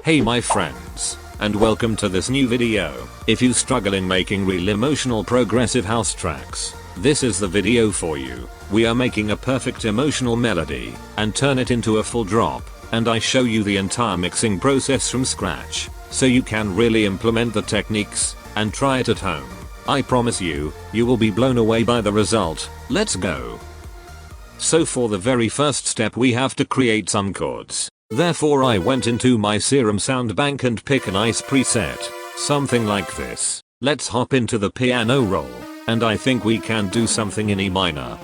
Hey my friends, and welcome to this new video. If you struggle in making real emotional progressive house tracks, this is the video for you. We are making a perfect emotional melody and turn it into a full drop, and I show you the entire mixing process from scratch, so you can really implement the techniques and try it at home. I promise you, you will be blown away by the result. Let's go. So for the very first step we have to create some chords. Therefore I went into my Serum sound bank and pick a nice preset. Something like this. Let's hop into the piano roll, and I think we can do something in E minor.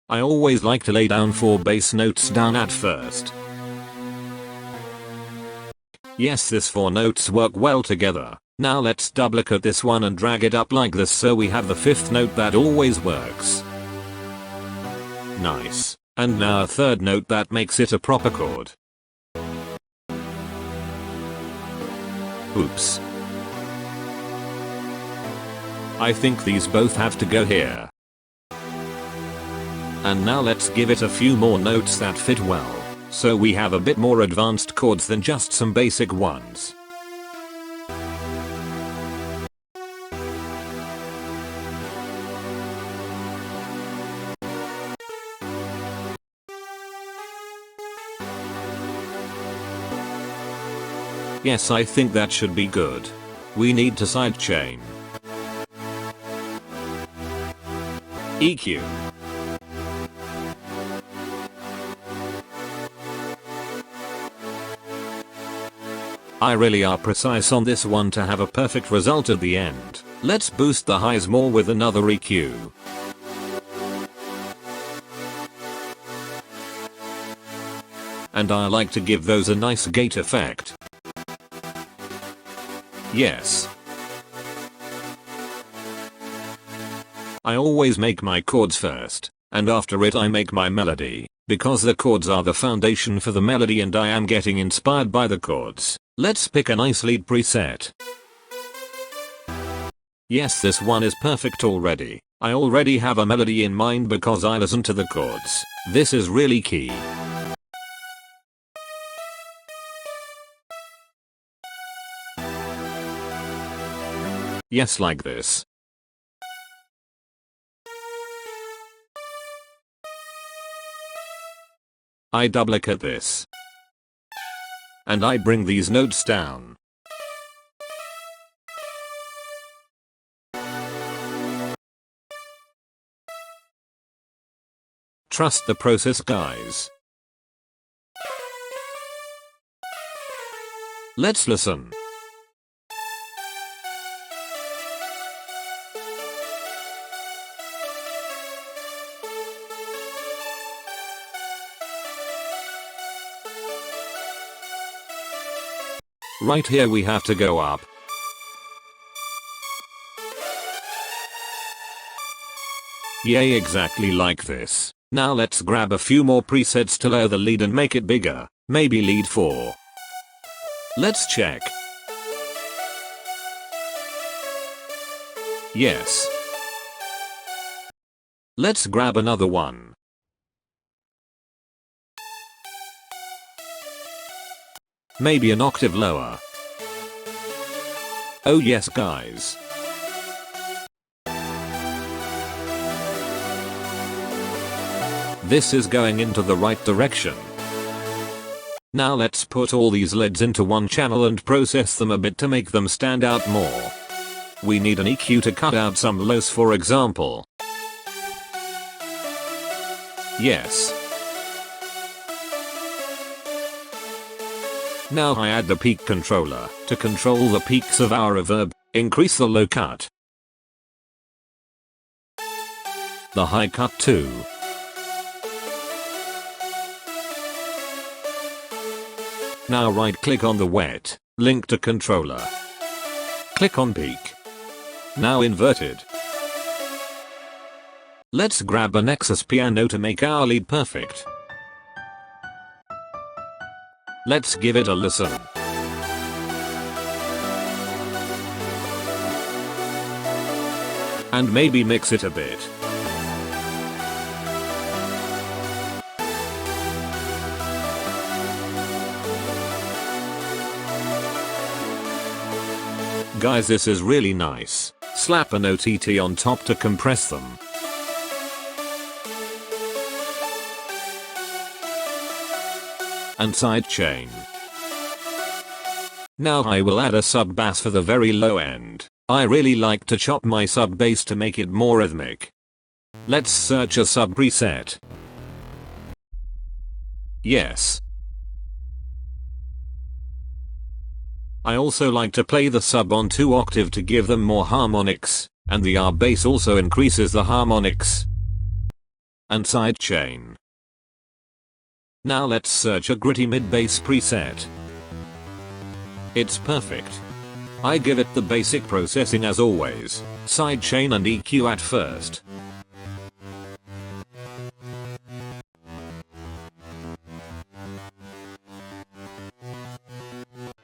I always like to lay down 4 bass notes down at first. Yes, these 4 notes work well together. Now let's duplicate this one and drag it up like this so we have the 5th note that always works. Nice. And now a 3rd note that makes it a proper chord. Oops. I think these both have to go here. And now let's give it a few more notes that fit well, so we have a bit more advanced chords than just some basic ones. Yes, I think that should be good. We need to sidechain. EQ. I really are precise on this one to have a perfect result at the end. Let's boost the highs more with another EQ. And I like to give those a nice gate effect. Yes. I always make my chords first, and after it I make my melody, because the chords are the foundation for the melody and I am getting inspired by the chords. Let's pick a nice lead preset. Yes, this one is perfect already. I already have a melody in mind because I listen to the chords. This is really key. Yes, like this. I duplicate this. And I bring these notes down. Trust the process, guys. Let's listen. Right here we have to go up. Yay, exactly like this. Now let's grab a few more presets to lower the lead and make it bigger. Maybe lead 4. Let's check. Yes. Let's grab another one. Maybe an octave lower. Oh yes, guys. This is going into the right direction. Now let's put all these leads into one channel and process them a bit to make them stand out more. We need an EQ to cut out some lows, for example. Yes. Now I add the peak controller to control the peaks of our reverb, increase the low cut, the high cut too. Now right click on the wet, link to controller. Click on peak. Now inverted. Let's grab a Nexus piano to make our lead perfect. Let's give it a listen. and maybe mix it a bit. Guys, this is really nice. Slap an OTT on top to compress them. And sidechain. Now I will add a sub bass for the very low end. I really like to chop my sub bass to make it more rhythmic. Let's search a sub preset. Yes. I also like to play the sub on 2 octave to give them more harmonics, and the R bass also increases the harmonics. And sidechain. Now let's search a gritty mid bass preset. It's perfect. I give it the basic processing as always, sidechain and EQ at first.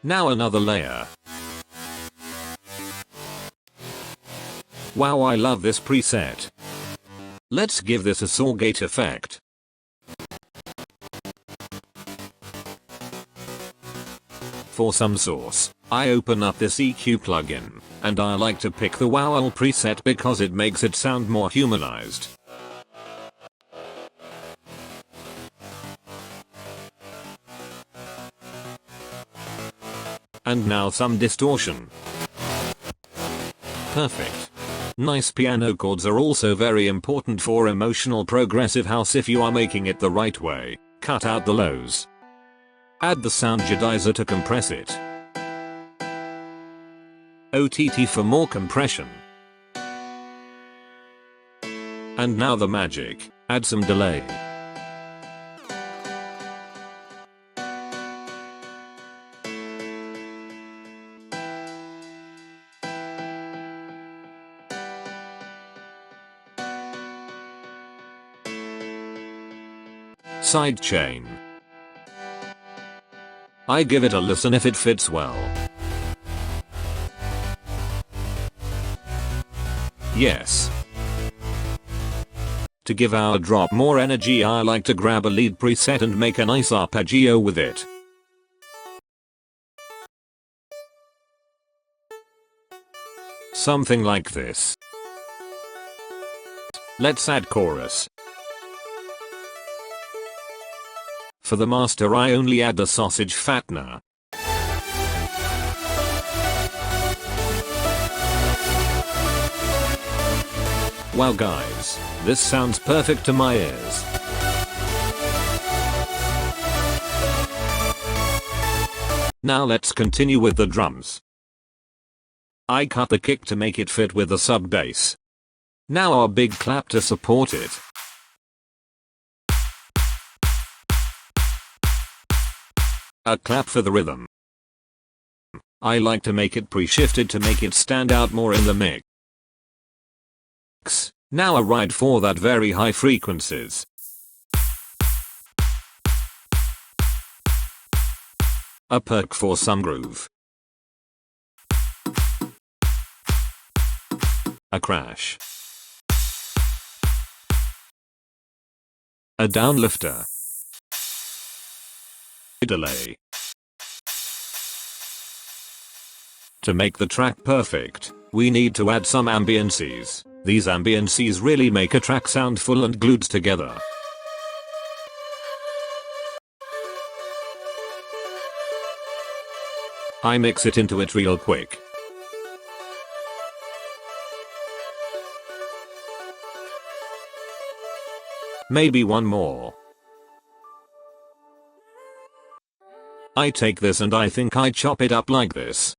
Now another layer. Wow, I love this preset. Let's give this a saw gate effect. For some sauce, I open up this EQ plugin, and I like to pick the wow preset because it makes it sound more humanized. And now some distortion. Perfect. Nice piano chords are also very important for emotional progressive house if you are making it the right way. Cut out the lows. Add the sound jedizer to compress it. OTT for more compression. And now the magic. Add some delay. Sidechain. I give it a listen if it fits well. Yes. To give our drop more energy, I like to grab a lead preset and make a nice arpeggio with it. Something like this. Let's add chorus. For the master I only add the sausage fattener. Wow guys, this sounds perfect to my ears. Now let's continue with the drums. I cut the kick to make it fit with the sub bass. Now our big clap to support it. A clap for the rhythm. I like to make it pre-shifted to make it stand out more in the mix. Now a ride for that very high frequencies. A perk for some groove. A crash. A downlifter. Delay. To make the track perfect, we need to add some ambiences. These ambiences really make a track sound full and glued together. I mix it into it real quick. Maybe one more. I take this and I think I chop it up like this.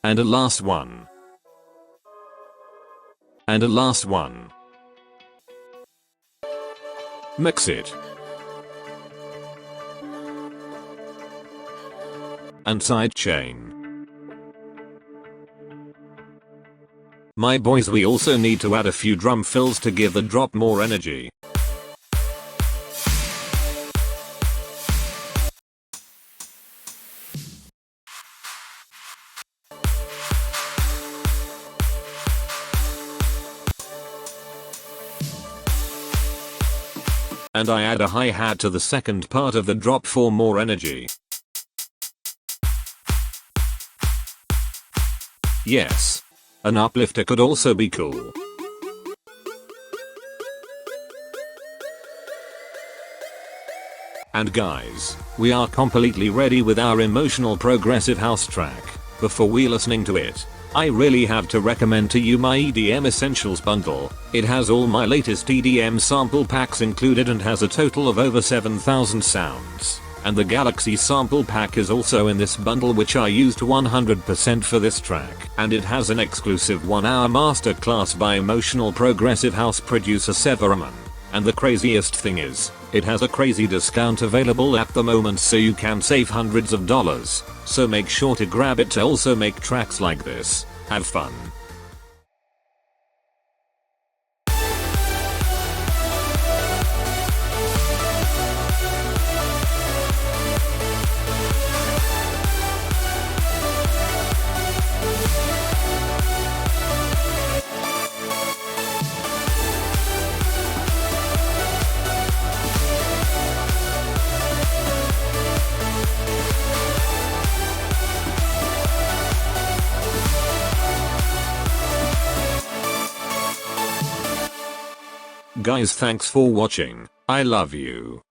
And a last one. And a last one. Mix it. And sidechain. My boys, we also need to add a few drum fills to give the drop more energy. And I add a hi-hat to the second part of the drop for more energy. Yes. An uplifter could also be cool. And guys, we are completely ready with our emotional progressive house track. Before we listening to it, I really have to recommend to you my EDM Essentials Bundle. It has all my latest EDM sample packs included and has a total of over 7,000 sounds. And the Galaxy sample pack is also in this bundle, which I used 100% for this track. And it has an exclusive 1-hour masterclass by emotional progressive house producer Severman. And the craziest thing is, it has a crazy discount available at the moment, so you can save hundreds of dollars. So make sure to grab it to also make tracks like this. Have fun. Guys, thanks for watching. I love you.